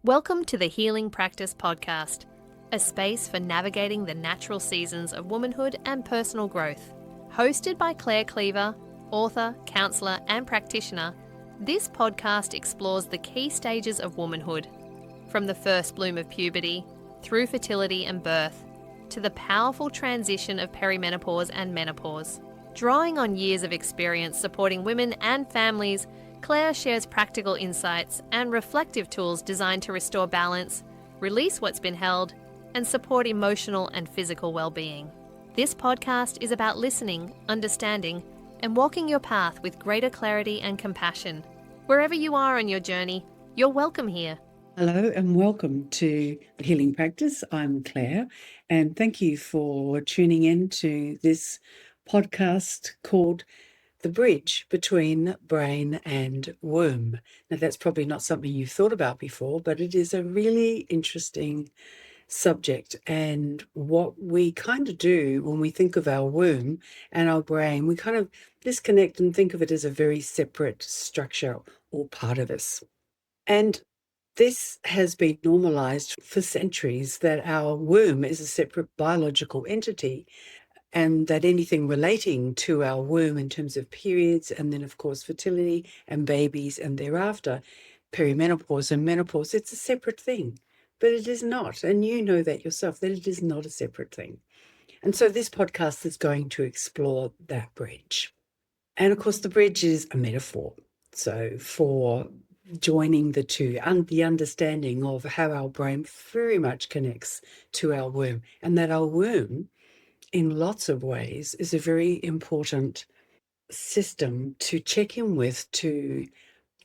Welcome to the Healing Practice Podcast, a space for navigating the natural seasons of womanhood and personal growth. Hosted by Claire Cleaver, author, counsellor, and practitioner, this podcast explores the key stages of womanhood, from the first bloom of puberty, through fertility and birth, to the powerful transition of perimenopause and menopause. Drawing on years of experience supporting women and families, Claire shares practical insights and reflective tools designed to restore balance, release what's been held, and support emotional and physical well-being. This podcast is about listening, understanding, and walking your path with greater clarity and compassion. Wherever you are on your journey, you're welcome here. Hello and welcome to the Healing Practice. I'm Claire, and thank you for tuning in to this podcast called The Bridge Between Brain and Womb. Now, that's probably not something you've thought about before, but it is a really interesting subject. And what we kind of do when we think of our womb and our brain, we kind of disconnect and think of it as a very separate structure or part of us. And this has been normalized for centuries, that our womb is a separate biological entity, and that anything relating to our womb in terms of periods, and then of course fertility and babies and thereafter perimenopause and menopause, it's a separate thing. But it is not, and you know that yourself, that it is not a separate thing. And so this podcast is going to explore that bridge. And of course the bridge is a metaphor. So for joining the two, and the understanding of how our brain very much connects to our womb, and that our womb in lots of ways is a very important system to check in with, to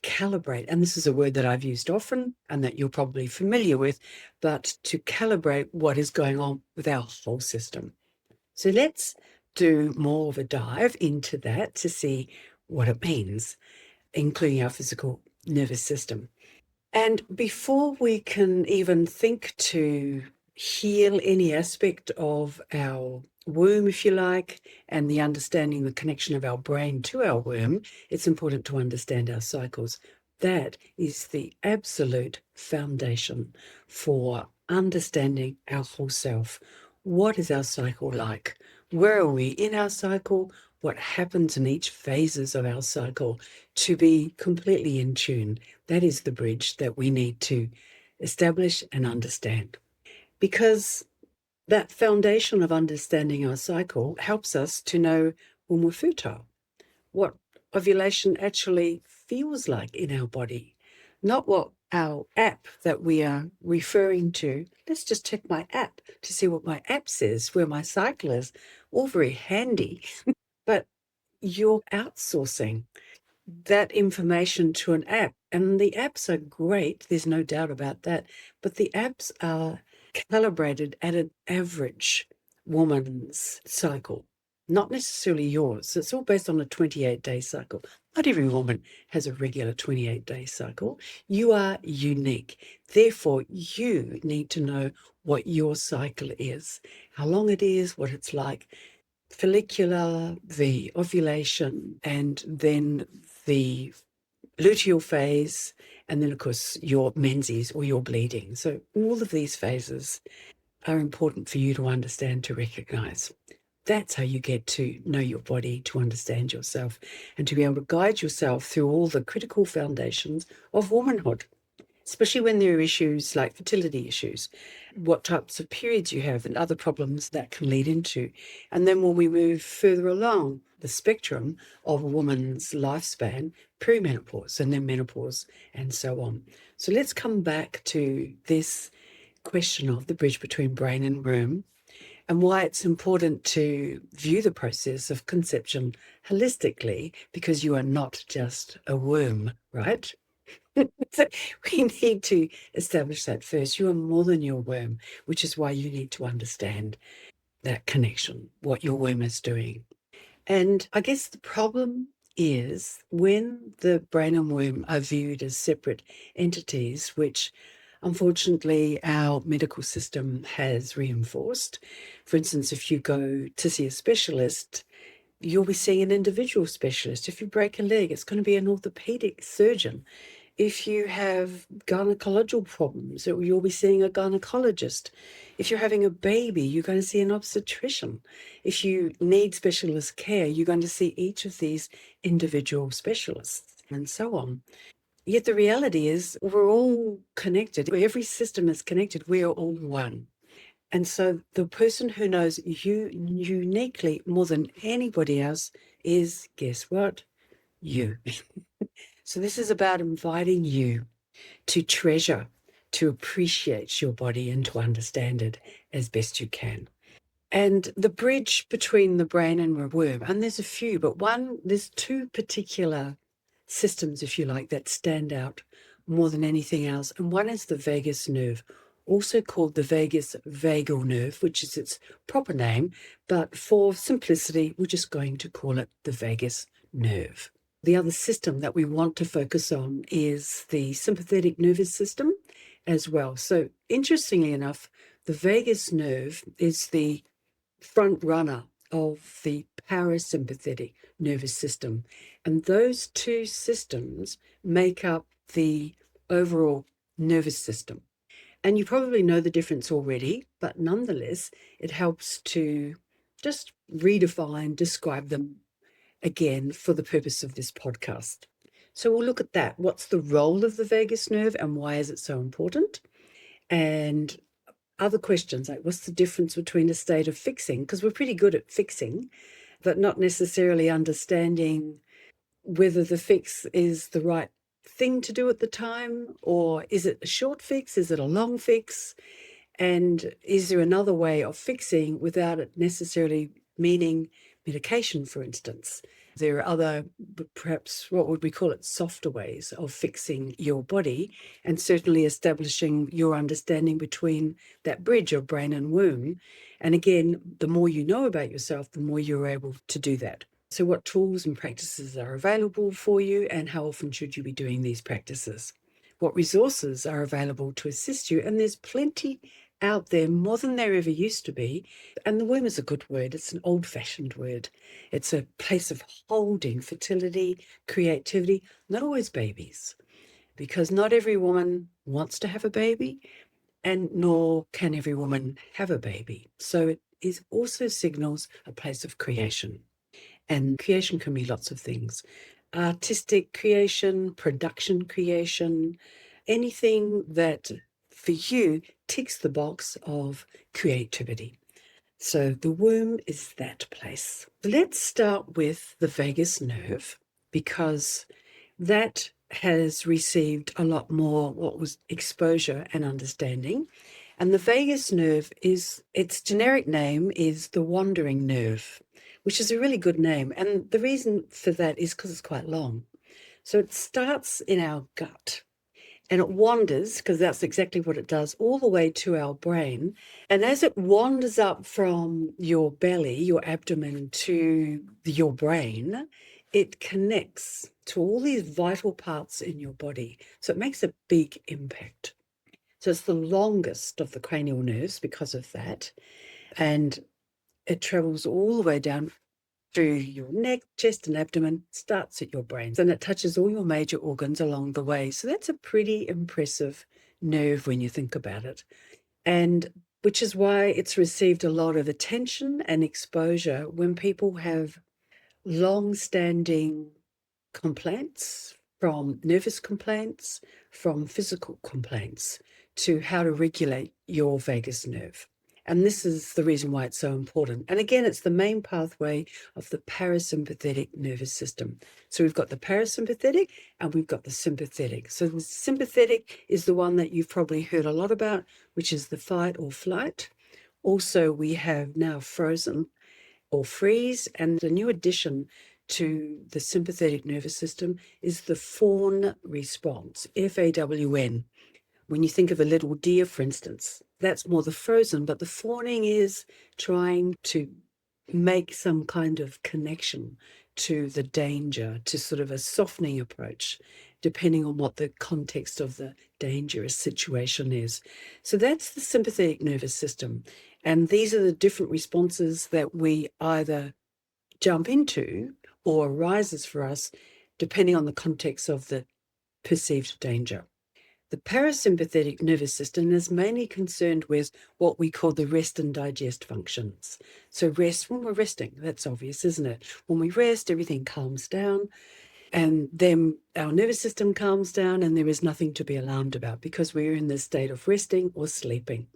calibrate. And this is a word that I've used often and that you're probably familiar with, but to calibrate what is going on with our whole system. So let's do more of a dive into that to see what it means, including our physical nervous system. And before we can even think to heal any aspect of our womb, if you like, and the understanding, the connection of our brain to our womb, it's important to understand our cycles. That is the absolute foundation for understanding our whole self. What is our cycle like? Where are we in our cycle? What happens in each phases of our cycle to be completely in tune? That is the bridge that we need to establish and understand. Because that foundation of understanding our cycle helps us to know when we're fertile, what ovulation actually feels like in our body, not what our app that we are referring to. Let's just check my app to see what my app says, where my cycle is. All very handy, but you're outsourcing that information to an app. And the apps are great, there's no doubt about that, but the apps are calibrated at an average woman's cycle, not necessarily yours. It's all based on a 28-day cycle. Not every woman has a regular 28-day cycle. You are unique. Therefore, you need to know what your cycle is, how long it is, what it's like, follicular, the ovulation, and then the luteal phase, and then of course your menses or your bleeding. So all of these phases are important for you to understand, to recognize. That's how you get to know your body, to understand yourself, and to be able to guide yourself through all the critical foundations of womanhood, especially when there are issues like fertility issues, what types of periods you have and other problems that can lead into. And then when we move further along the spectrum of a woman's lifespan, perimenopause and then menopause and so on. So let's come back to this question of the bridge between brain and womb, and why it's important to view the process of conception holistically, because you are not just a womb, right? So we need to establish that first. You are more than your womb, which is why you need to understand that connection, what your womb is doing. And I guess the problem is when the brain and womb are viewed as separate entities, which unfortunately our medical system has reinforced. For instance, if you go to see a specialist, you'll be seeing an individual specialist. If you break a leg, it's going to be an orthopedic surgeon. If you have gynecological problems, you'll be seeing a gynecologist. If you're having a baby, you're going to see an obstetrician. If you need specialist care, you're going to see each of these individual specialists and so on. Yet the reality is we're all connected. Every system is connected. We are all one. And so the person who knows you uniquely more than anybody else is, guess what? You. So this is about inviting you to treasure, to appreciate your body and to understand it as best you can. And the bridge between the brain and the womb, and there's a few, but there's two particular systems, if you like, that stand out more than anything else. And one is the vagus nerve, also called the vagus vagal nerve, which is its proper name, but for simplicity, we're just going to call it the vagus nerve. The other system that we want to focus on is the sympathetic nervous system as well. So interestingly enough, the vagus nerve is the front runner of the parasympathetic nervous system. And those two systems make up the overall nervous system. And you probably know the difference already, but nonetheless, it helps to just redefine, describe them again for the purpose of this podcast. So we'll look at that. What's the role of the vagus nerve and why is it so important? And other questions like what's the difference between a state of fixing? Because we're pretty good at fixing, but not necessarily understanding whether the fix is the right thing to do at the time, or is it a short fix? Is it a long fix? And is there another way of fixing without it necessarily meaning medication, for instance? There are other, perhaps, what would we call it, softer ways of fixing your body, and certainly establishing your understanding between that bridge of brain and womb. And again, the more you know about yourself, the more you're able to do that. So what tools and practices are available for you, and how often should you be doing these practices? What resources are available to assist you? And there's plenty out there, more than there ever used to be. And the womb is a good word. It's an old-fashioned word. It's a place of holding fertility, creativity, not always babies, because not every woman wants to have a baby, and nor can every woman have a baby. So it is also signals a place of creation. And creation can be lots of things. Artistic creation, production creation, anything that for you ticks the box of creativity. So the womb is that place. Let's start with the vagus nerve, because that has received a lot more what was exposure and understanding. And the vagus nerve its generic name is the wandering nerve, which is a really good name. And the reason for that is because it's quite long. So it starts in our gut and it wanders, because that's exactly what it does, all the way to our brain. And as it wanders up from your belly, your abdomen, to your brain, it connects to all these vital parts in your body. So it makes a big impact. So it's the longest of the cranial nerves because of that. And it travels all the way down through your neck, chest, and abdomen, starts at your brain. And it touches all your major organs along the way. So that's a pretty impressive nerve when you think about it. And which is why it's received a lot of attention and exposure when people have long-standing complaints, from nervous complaints, from physical complaints, to how to regulate your vagus nerve. And this is the reason why it's so important. And again, it's the main pathway of the parasympathetic nervous system. So we've got the parasympathetic and we've got the sympathetic. So the sympathetic is the one that you've probably heard a lot about, which is the fight or flight. Also, we have now frozen or freeze. And the new addition to the sympathetic nervous system is the fawn response, FAWN. When you think of a little deer, for instance, that's more the frozen, but the fawning is trying to make some kind of connection to the danger, to sort of a softening approach, depending on what the context of the dangerous situation is. So that's the sympathetic nervous system. And these are the different responses that we either jump into or arises for us, depending on the context of the perceived danger. The parasympathetic nervous system is mainly concerned with what we call the rest and digest functions. So rest, when we're resting, that's obvious, isn't it? When we rest, everything calms down, and then our nervous system calms down, and there is nothing to be alarmed about because we're in this state of resting or sleeping.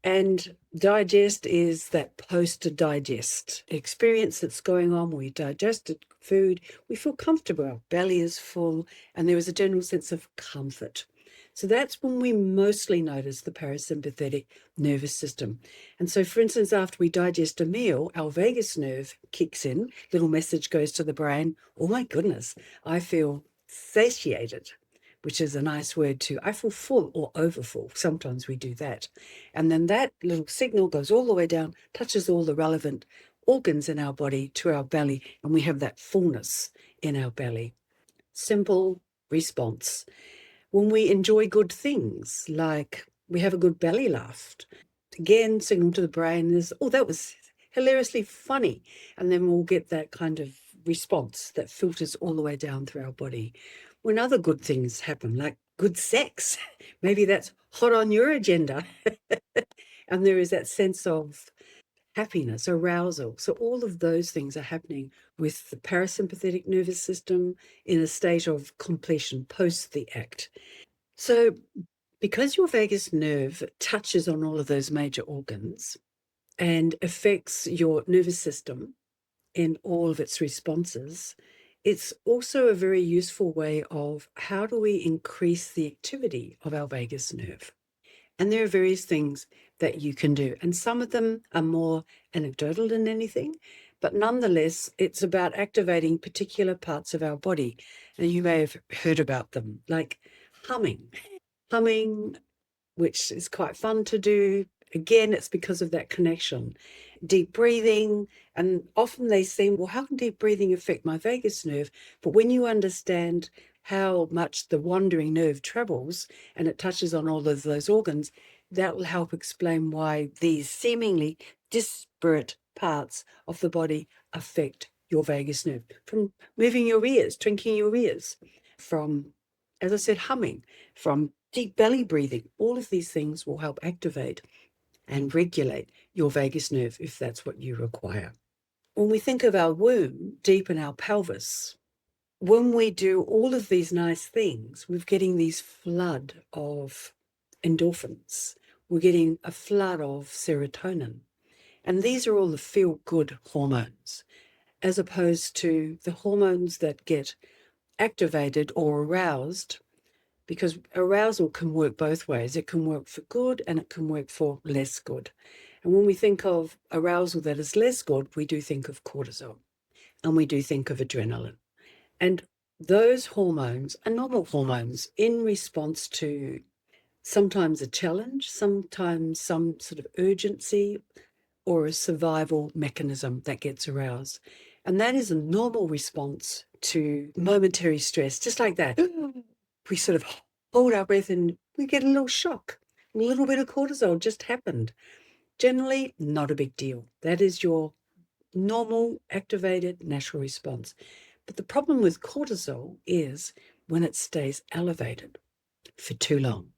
And digest is that post-digest experience that's going on. We digested food, we feel comfortable, our belly is full, and there is a general sense of comfort. So that's when we mostly notice the parasympathetic nervous system. And so, for instance, after we digest a meal, our vagus nerve kicks in, little message goes to the brain, oh my goodness, I feel satiated, which is a nice word too. I feel full or overfull. Sometimes we do that. And then that little signal goes all the way down, touches all the relevant organs in our body to our belly, and we have that fullness in our belly. Simple response. When we enjoy good things, like we have a good belly laugh, again, signal to the brain is, oh, that was hilariously funny. And then we'll get that kind of response that filters all the way down through our body. When other good things happen, like good sex, maybe that's hot on your agenda. And there is that sense of happiness, arousal. So all of those things are happening with the parasympathetic nervous system in a state of completion post the act. So because your vagus nerve touches on all of those major organs and affects your nervous system in all of its responses, it's also a very useful way of how do we increase the activity of our vagus nerve. And there are various things that you can do. And some of them are more anecdotal than anything, but nonetheless, it's about activating particular parts of our body. And you may have heard about them, like humming. Humming, which is quite fun to do. Again, it's because of that connection. Deep breathing, and often they seem, well, how can deep breathing affect my vagus nerve? But when you understand how much the wandering nerve travels and it touches on all of those organs, that will help explain why these seemingly disparate parts of the body affect your vagus nerve. From moving your ears, twinkling your ears, from, as I said, humming, from deep belly breathing, all of these things will help activate and regulate your vagus nerve if that's what you require. When we think of our womb deep in our pelvis, when we do all of these nice things, we're getting these flood of endorphins. We're getting a flood of serotonin. And these are all the feel-good hormones, as opposed to the hormones that get activated or aroused, because arousal can work both ways. It can work for good and it can work for less good. And when we think of arousal that is less good, we do think of cortisol and we do think of adrenaline. And those hormones are normal hormones in response to sometimes a challenge, sometimes some sort of urgency or a survival mechanism that gets aroused. And that is a normal response to momentary stress, just like that. We sort of hold our breath and we get a little shock. A little bit of cortisol just happened. Generally, not a big deal. That is your normal, activated, natural response. But the problem with cortisol is when it stays elevated for too long.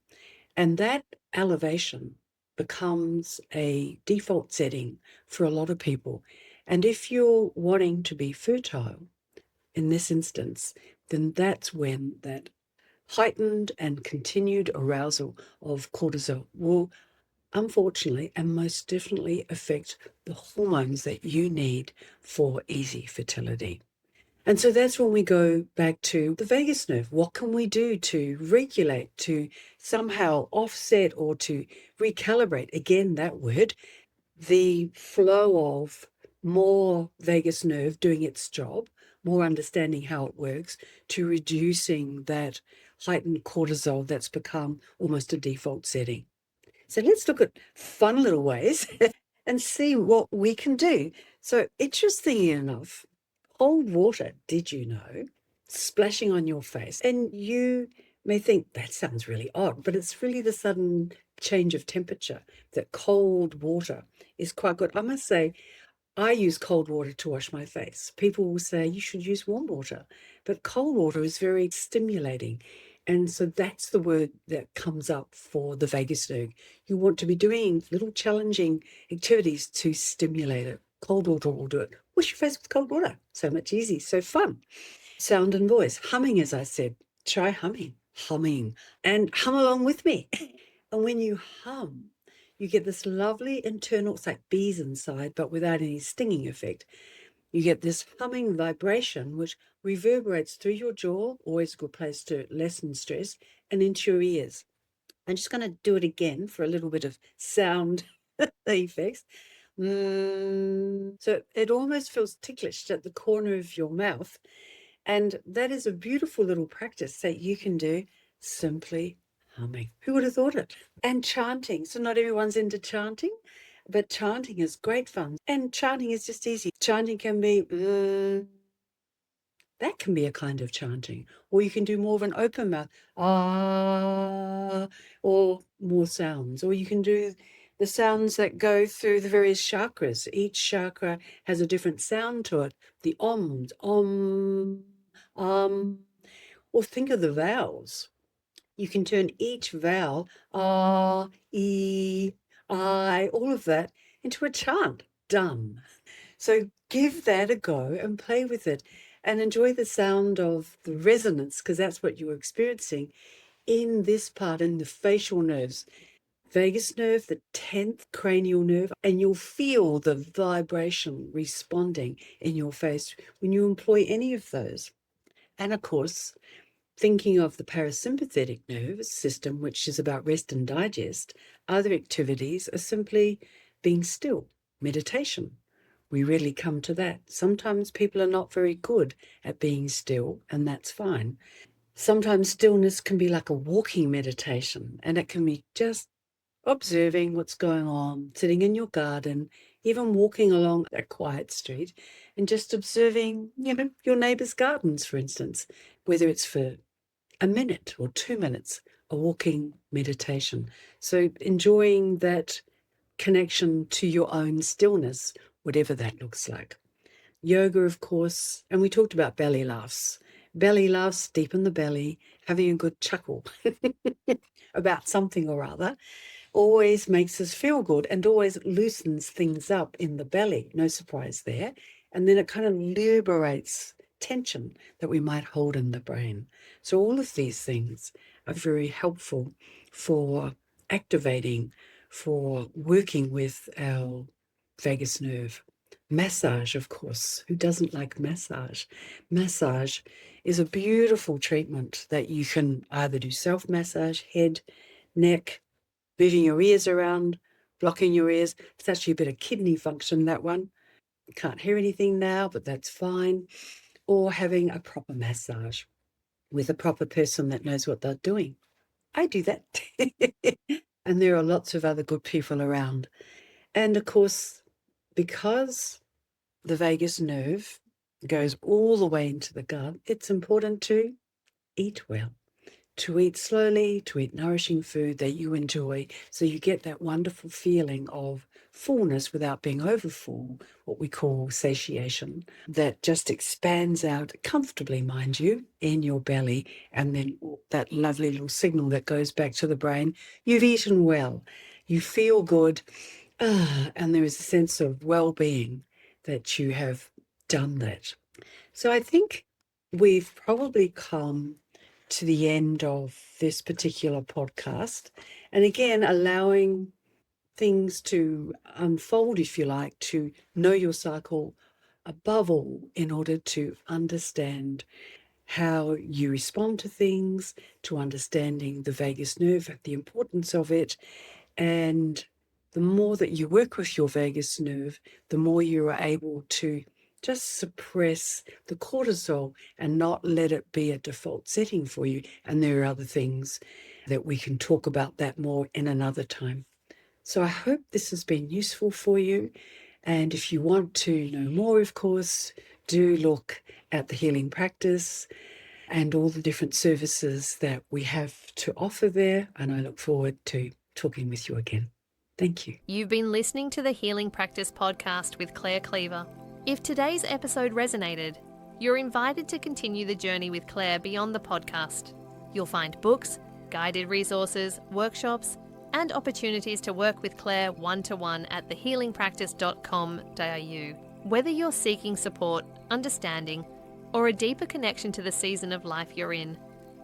And that elevation becomes a default setting for a lot of people. And if you're wanting to be fertile in this instance, then that's when that heightened and continued arousal of cortisol will unfortunately and most definitely affect the hormones that you need for easy fertility. And so that's when we go back to the vagus nerve. What can we do to regulate, to somehow offset or to recalibrate, again, that word, the flow of more vagus nerve doing its job, more understanding how it works, to reducing that heightened cortisol that's become almost a default setting. So let's look at fun little ways and see what we can do. So interestingly enough, cold water, did you know, splashing on your face. And you may think that sounds really odd, but it's really the sudden change of temperature that cold water is quite good. I must say, I use cold water to wash my face. People will say you should use warm water, but cold water is very stimulating. And so that's the word that comes up for the vagus nerve. You want to be doing little challenging activities to stimulate it. Cold water will do it. Wash your face with cold water. So much easy, so fun. Sound and voice. Humming, as I said. Try humming. Humming. And hum along with me. And when you hum, you get this lovely internal, it's like bees inside, but without any stinging effect. You get this humming vibration, which reverberates through your jaw, always a good place to lessen stress, and into your ears. I'm just going to do it again for a little bit of sound effects. So it almost feels ticklish at the corner of your mouth. And that is a beautiful little practice that you can do simply humming. Who would have thought it? And chanting. So not everyone's into chanting, but chanting is great fun. And chanting is just easy. Chanting can be, that can be a kind of chanting. Or you can do more of an open mouth, ah, or more sounds. Or you can do the sounds that go through the various chakras. Each chakra has a different sound to it. The oms, or think of the vowels. You can turn each vowel, ah, e, I, all of that, into a chant. Done. So give that a go and play with it and enjoy the sound of the resonance, because that's what you're experiencing in this part, in the facial nerves. Vagus nerve, the 10th cranial nerve, and you'll feel the vibration responding in your face when you employ any of those. And of course, thinking of the parasympathetic nervous system, which is about rest and digest, other activities are simply being still, meditation. We rarely come to that. Sometimes people are not very good at being still, and that's fine. Sometimes stillness can be like a walking meditation, and it can be just observing what's going on, sitting in your garden, even walking along a quiet street and just observing, your neighbour's gardens, for instance, whether it's for a minute or 2 minutes, a walking meditation. So enjoying that connection to your own stillness, whatever that looks like. Yoga, of course, and we talked about belly laughs. Belly laughs, deep in the belly, having a good chuckle about something or other, always makes us feel good and always loosens things up in the belly. No surprise there. And then it kind of liberates tension that we might hold in the brain. So all of these things are very helpful for activating, for working with our vagus nerve. Massage, of course. Who doesn't like massage? Massage is a beautiful treatment that you can either do self-massage, head, neck, moving your ears around, blocking your ears. It's actually a bit of kidney function, that one. Can't hear anything now, but that's fine. Or having a proper massage with a proper person that knows what they're doing. I do that. And there are lots of other good people around. And of course, because the vagus nerve goes all the way into the gut, it's important to eat well, to eat slowly, to eat nourishing food that you enjoy, so you get that wonderful feeling of fullness without being overfull, what we call satiation, that just expands out comfortably, mind you, in your belly, and then that lovely little signal that goes back to the brain, you've eaten well, you feel good, and there is a sense of well-being that you have done that. So I think we've probably come to the end of this particular podcast. And again, allowing things to unfold, if you like, to know your cycle above all, in order to understand how you respond to things, to understanding the vagus nerve, the importance of it. And the more that you work with your vagus nerve, the more you are able to just suppress the cortisol and not let it be a default setting for you. And there are other things that we can talk about that more in another time. So I hope this has been useful for you. And if you want to know more, of course, do look at the healing practice and all the different services that we have to offer there. And I look forward to talking with you again. Thank you. You've been listening to the Healing Practice podcast with Claire Cleaver. If today's episode resonated, you're invited to continue the journey with Claire beyond the podcast. You'll find books, guided resources, workshops, and opportunities to work with Claire one-to-one at thehealingpractice.com.au. Whether you're seeking support, understanding, or a deeper connection to the season of life you're in,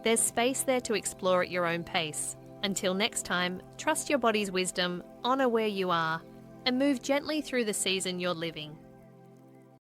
there's space there to explore at your own pace. Until next time, trust your body's wisdom, honour where you are, and move gently through the season you're living.